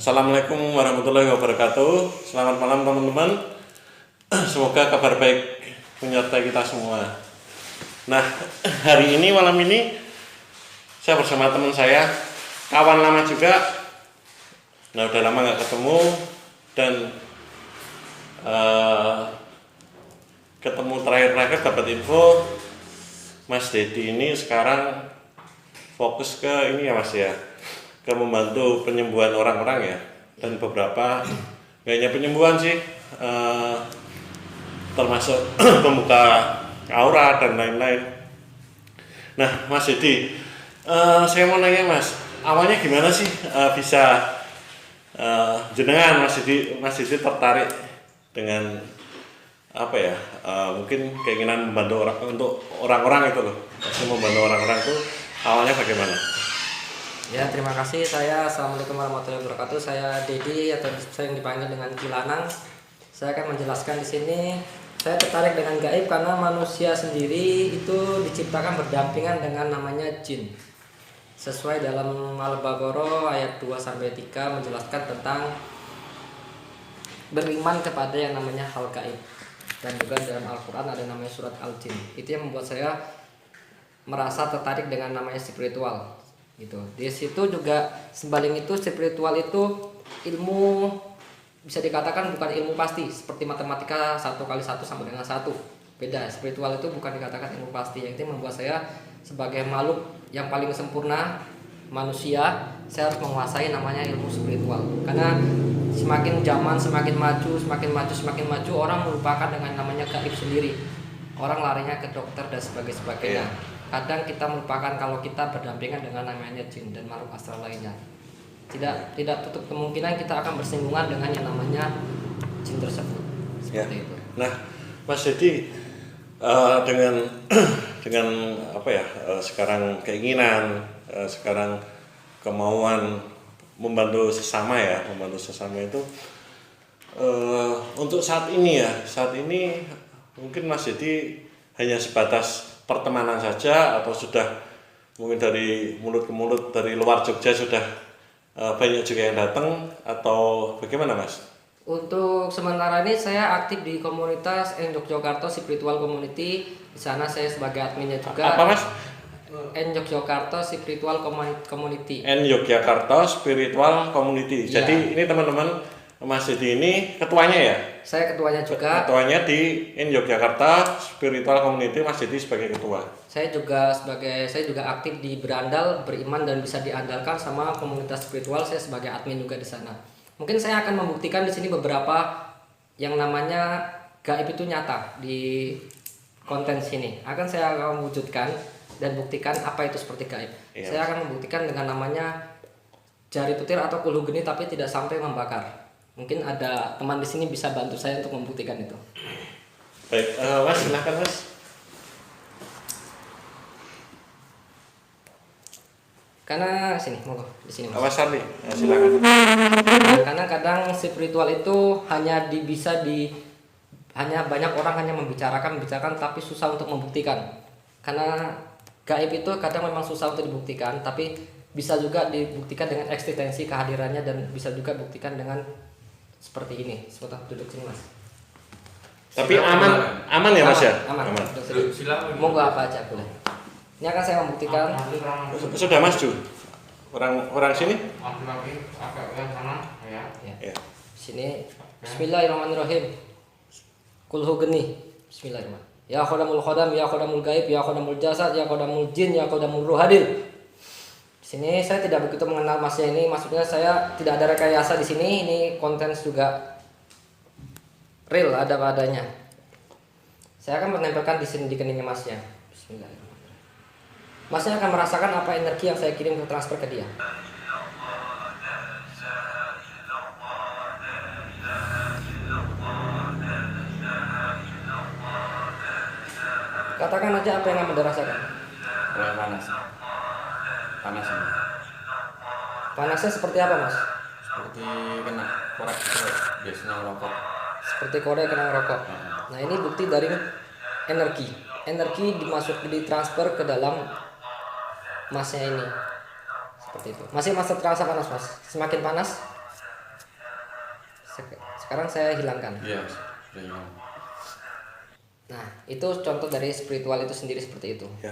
Assalamualaikum warahmatullahi wabarakatuh. Selamat malam teman-teman. Semoga kabar baik menyertai kita semua. Nah, hari ini malam ini saya bersama teman saya, kawan lama juga. Nah, udah lama nggak ketemu dan ketemu terakhir dapat info Mas Dedi ini sekarang fokus ke ini ya Mas ya, ke membantu penyembuhan orang-orang ya, dan beberapa kayaknya penyembuhan sih, termasuk pembuka aura dan lain-lain. Nah Mas Dedi, saya mau nanya Mas, awalnya gimana sih bisa jenengan Mas Dedi tertarik dengan apa ya, mungkin keinginan membantu untuk orang-orang itu loh, membantu orang-orang itu awalnya bagaimana? Ya, terima kasih. Assalamualaikum warahmatullahi wabarakatuh. Saya Dedi atau saya yang dipanggil dengan Kilanang. Saya akan menjelaskan di sini. Saya tertarik dengan gaib karena manusia sendiri itu diciptakan berdampingan dengan namanya jin. Sesuai dalam Al-Baqarah ayat 2-3 menjelaskan tentang beriman kepada yang namanya hal gaib. Dan juga dalam Al-Qur'an ada namanya surat Al-Jin. Itu yang membuat saya merasa tertarik dengan namanya spiritual. Gitu. Di situ juga sebalik itu spiritual itu ilmu bisa dikatakan bukan ilmu pasti seperti matematika 1 kali 1 sama dengan 1. Beda, spiritual itu bukan dikatakan ilmu pasti. Yang itu membuat saya sebagai makhluk yang paling sempurna manusia, saya harus menguasai namanya ilmu spiritual. Karena semakin zaman semakin maju orang melupakan dengan namanya gaib sendiri. Orang larinya ke dokter dan sebagainya. Kadang kita melupakan kalau kita berdampingan dengan namanya jin dan makhluk astral lainnya. Tidak tutup kemungkinan kita akan bersinggungan dengan yang namanya jin tersebut. Seperti itu. Nah, Mas Dedi, dengan apa ya, sekarang keinginan, sekarang kemauan membantu sesama itu, untuk saat ini mungkin Mas Dedi hanya sebatas pertemanan saja, atau sudah mungkin dari mulut ke mulut dari luar Jogja sudah banyak juga yang datang, atau bagaimana Mas? Untuk sementara ini saya aktif di komunitas Yogyakarta Spiritual Community. Di sana saya sebagai adminnya juga. Apa Mas? Yogyakarta Spiritual Community. Yogyakarta Spiritual Community. Ya. Jadi ini teman-teman, Mas Dedi ini ketuanya ya? Saya ketuanya juga. Ketuanya di Yogyakarta Spiritual Community, Mas Dedi sebagai ketua. Saya juga aktif di Berandal, beriman dan bisa diandalkan sama komunitas spiritual. Saya sebagai admin juga di sana. Mungkin saya akan membuktikan di sini beberapa yang namanya gaib itu nyata di konten sini. Saya akan wujudkan dan buktikan apa itu seperti gaib. Iya. Saya akan membuktikan dengan namanya jari petir atau kuluh geni tapi tidak sampai membakar. Mungkin ada teman di sini bisa bantu saya untuk membuktikan itu. Baik, Mas silakan Mas. Karena sini, monggo di sini Mas. Mas Sarli, silakan. Karena kadang spiritual itu hanya banyak orang hanya membicarakan tapi susah untuk membuktikan. Karena gaib itu kadang memang susah untuk dibuktikan, tapi bisa juga dibuktikan dengan eksistensi kehadirannya dan bisa juga buktikan dengan seperti ini. Seperti duduk sini Mas. Tapi aman ya Mas ya? Aman. Silakan. Monggo apa aja boleh. Ini akan saya membuktikan. Sudah Mas Ju. Orang sini? Agak yang sana ya. Sini. Bismillahirrahmanirrahim. Kulhu geni. Bismillahirrahmanirrahim. Ya khodamul khodam, ya khodamul gaib, ya khodamul jasad, ya khodamul jin, ya khodamul ruhadil. Di sini saya tidak begitu mengenal Masnya ini. Maksudnya saya tidak ada rekayasa di sini. Ini konten juga real, ada padanya. Saya akan menempelkan di sini di keningnya Masnya. Bismillahirrahmanirrahim. Masnya akan merasakan apa energi yang saya kirim ke transfer ke dia. Katakan aja apa yang Anda rasakan. Panas ini. Panasnya seperti apa Mas? Seperti kena korek gitu, biasanya ngerokok. Seperti korek kena rokok. Nah ini bukti dari energi ditransfer ke dalam Masnya ini. Seperti itu. Masih terasa panas Mas? Semakin panas? Sekarang saya hilangkan. Iya, sudah hilang. Nah, itu contoh dari spiritual itu sendiri seperti itu. Ya.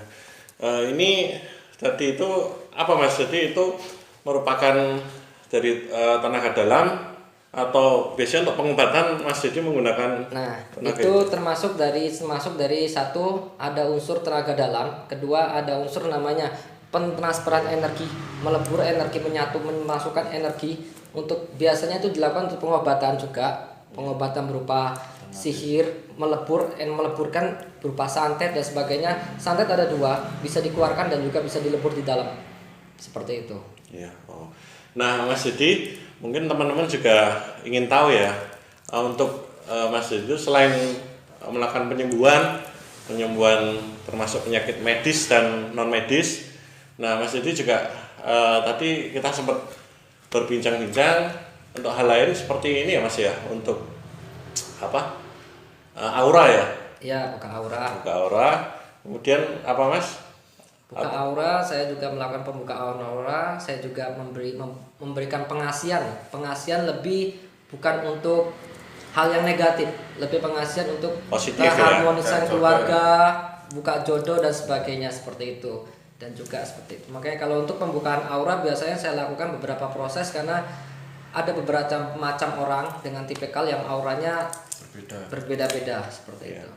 Ini tadi itu apa Mas? Jadi itu merupakan dari tenaga dalam atau biasanya untuk pengobatan Mas Dedi menggunakan Nah, tenaga itu termasuk dari satu ada unsur tenaga dalam, kedua ada unsur namanya pentransferan energi, melebur energi, menyatu, memasukkan energi. Untuk biasanya itu dilakukan untuk pengobatan juga, pengobatan berupa sihir, meleburkan berupa santet dan sebagainya. Santet ada dua, bisa dikeluarkan dan juga bisa dilebur di dalam, seperti itu. Ya. Oh. Nah, Mas Dedi, mungkin teman-teman juga ingin tahu ya, untuk Mas Dedi itu selain melakukan penyembuhan termasuk penyakit medis dan non medis. Nah, Mas Dedi juga tadi kita sempat berbincang-bincang untuk hal lain seperti ini ya Mas ya, untuk apa? Aura ya. Ya, buka aura. Buka aura. Kemudian apa Mas? Buka aura, saya juga melakukan pembukaan aura. Saya juga memberikan pengasihan lebih bukan untuk hal yang negatif, lebih pengasihan untuk Positif ya? keharmonisan Kayak keluarga, buka jodoh dan sebagainya seperti itu. Dan juga seperti itu. Makanya kalau untuk pembukaan aura biasanya saya lakukan beberapa proses karena ada beberapa macam orang dengan tipikal yang auranya berbeda-beda seperti Ya. itu.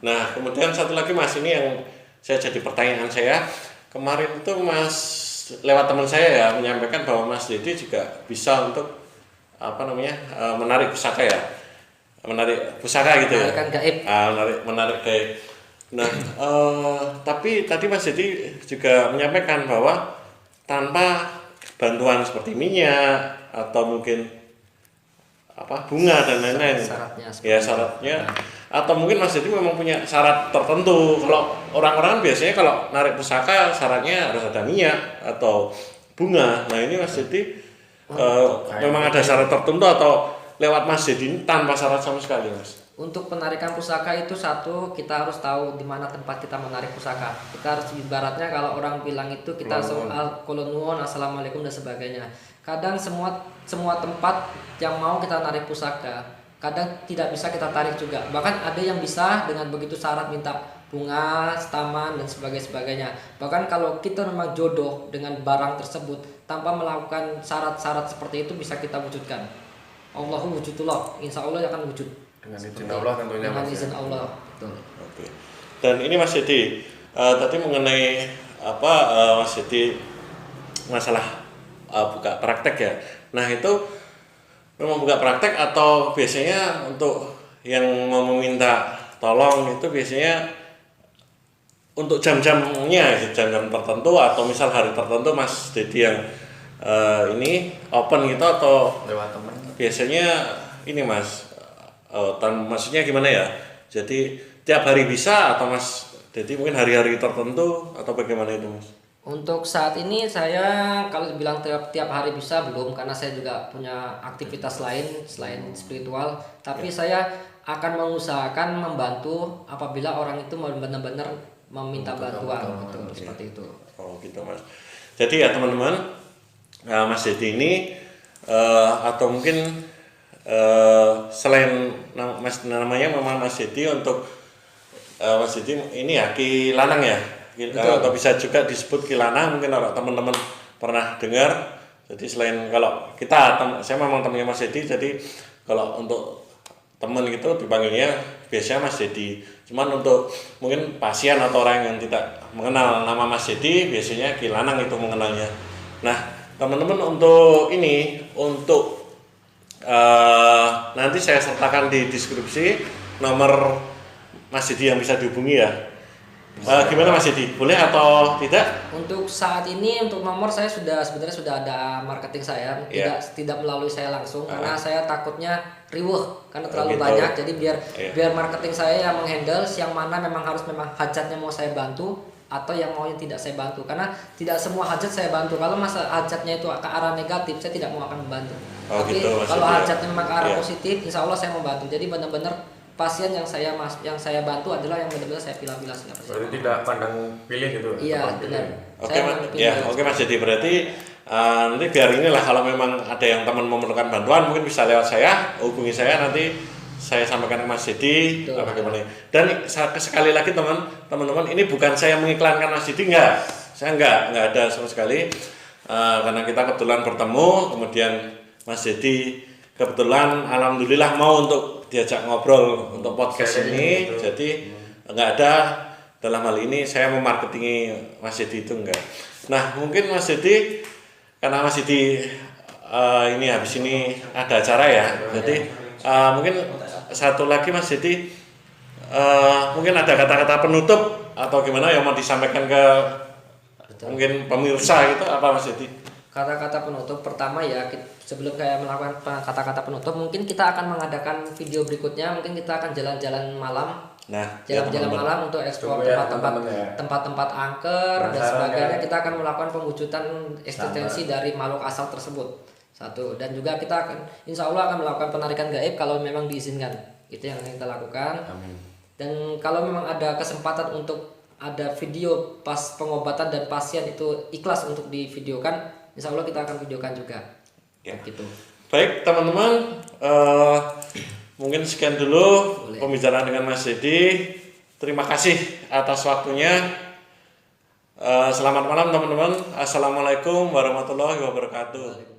Nah, kemudian satu lagi Mas, ini yang saya jadi pertanyaan saya. Kemarin itu Mas lewat teman saya ya menyampaikan bahwa Mas Dedi juga bisa untuk menarik pusaka ya. Menarik pusaka gitu ya. Menarikan gaib. Menarik gaib. Nah, tapi tadi Mas Dedi juga menyampaikan bahwa tanpa bantuan seperti minyak atau mungkin bunga dan lain-lain. Syaratnya. Atau mungkin Mas Dedi memang punya syarat tertentu. Kalau orang-orang biasanya kalau narik pusaka syaratnya harus ada minyak atau bunga. Nah, ini Mas Dedi memang ada syarat tertentu atau lewat Mas Dedi ini tanpa syarat sama sekali, Mas? Untuk penarikan pusaka itu satu, kita harus tahu di mana tempat kita menarik pusaka. Kita harus ibaratnya kalau orang bilang itu kita nuwun, assalamualaikum dan sebagainya. Kadang semua tempat yang mau kita narik pusaka, kadang tidak bisa kita tarik juga. Bahkan ada yang bisa dengan begitu syarat minta bunga, taman dan sebagainya. Bahkan kalau kita memang jodoh dengan barang tersebut tanpa melakukan syarat-syarat seperti itu bisa kita wujudkan. Allahu wujudullah, insya Allah akan wujud. Dengan izin Allah tentunya dengan Mas. izin Allah, betul. Oke. Dan ini Mas Dedi, tadi mengenai Mas Dedi masalah buka praktek ya. Nah itu memang buka praktek atau biasanya untuk yang mau meminta tolong itu biasanya untuk jam-jamnya, jam-jam tertentu atau misal hari tertentu Mas Dedi yang ini open gitu atau Lewat teman. biasanya ini Mas, maksudnya gimana ya? Jadi tiap hari bisa atau Mas Dedi mungkin hari-hari tertentu atau bagaimana itu Mas? Untuk saat ini saya kalau bilang tiap hari bisa belum, karena saya juga punya aktivitas lain selain spiritual. Tapi saya akan mengusahakan membantu apabila orang itu benar-benar meminta bantuan, betul seperti itu. Oh gitu Mas. Jadi ya teman-teman, Mas Dedi ini atau mungkin selain namanya memang Mas Dedi, untuk Mas Dedi ini ya Ki Lanang ya. Atau bisa juga disebut Ki Lanang, mungkin kalau teman-teman pernah dengar. Jadi selain kalau saya memang temannya Mas Dedi, jadi kalau untuk teman gitu dipanggilnya biasanya Mas Dedi. Cuman untuk mungkin pasien atau orang yang tidak mengenal nama Mas Dedi, biasanya Ki Lanang itu mengenalnya. Nah teman-teman, untuk nanti saya sertakan di deskripsi nomor Mas Dedi yang bisa dihubungi ya. Gimana Mas Dedi? Boleh atau tidak? Untuk saat ini untuk nomor saya sebenarnya sudah ada marketing saya, tidak melalui saya langsung karena saya takutnya riweuh karena terlalu gitu. banyak. Jadi biar marketing saya yang menghandle yang mana memang hajatnya mau saya bantu atau yang maunya tidak saya bantu, karena tidak semua hajat saya bantu. Kalau masa hajatnya itu ke arah negatif, saya tidak mau akan membantu. Tapi gitu, kalau hajatnya memang ke arah positif, insya Allah saya membantu. Jadi benar-benar pasien yang saya bantu adalah yang benar-benar saya pilih-pilih sehingga pasien. Berarti tidak pandang pilih gitu. Iya benar. Oke Mas Dedi, berarti Nanti biar inilah kalau memang ada yang teman memerlukan bantuan mungkin bisa lewat saya, hubungi saya, nanti saya sampaikan ke Mas Didi bagaimana. Dan sekali lagi teman-teman, ini bukan saya mengiklankan Mas Didi, enggak. Saya enggak ada sama sekali. Karena kita kebetulan bertemu, kemudian Mas Didi kebetulan alhamdulillah mau untuk diajak ngobrol untuk podcast ini. Jadi enggak ada dalam hal ini saya memarketingi Mas Didi itu enggak. Nah, mungkin Mas Didi karena Mas Didi ini habis ini ada acara ya, jadi mungkin satu lagi Mas Didi mungkin ada kata-kata penutup atau gimana yang mau disampaikan ke mungkin pemirsa gitu apa Mas Didi? Kata-kata penutup pertama ya, sebelum saya melakukan kata-kata penutup, mungkin kita akan mengadakan video berikutnya, mungkin kita akan jalan-jalan malam. Nah, jalan-jalan malam untuk eksplor tempat-tempat angker dan sebagainya. Kita akan melakukan pemwujudan eksistensi dari makhluk asal tersebut. Satu, dan juga kita akan insya Allah akan melakukan penarikan gaib kalau memang diizinkan. Itu yang kita lakukan. Amin. Dan kalau memang ada kesempatan untuk ada video pas pengobatan dan pasien itu ikhlas untuk divideokan, insya Allah kita akan videokan juga. Ya. Gitu. Baik teman-teman, mungkin sekian dulu pembicaraan dengan Mas Didi. Terima kasih atas waktunya. Selamat malam teman-teman. Assalamualaikum warahmatullahi wabarakatuh.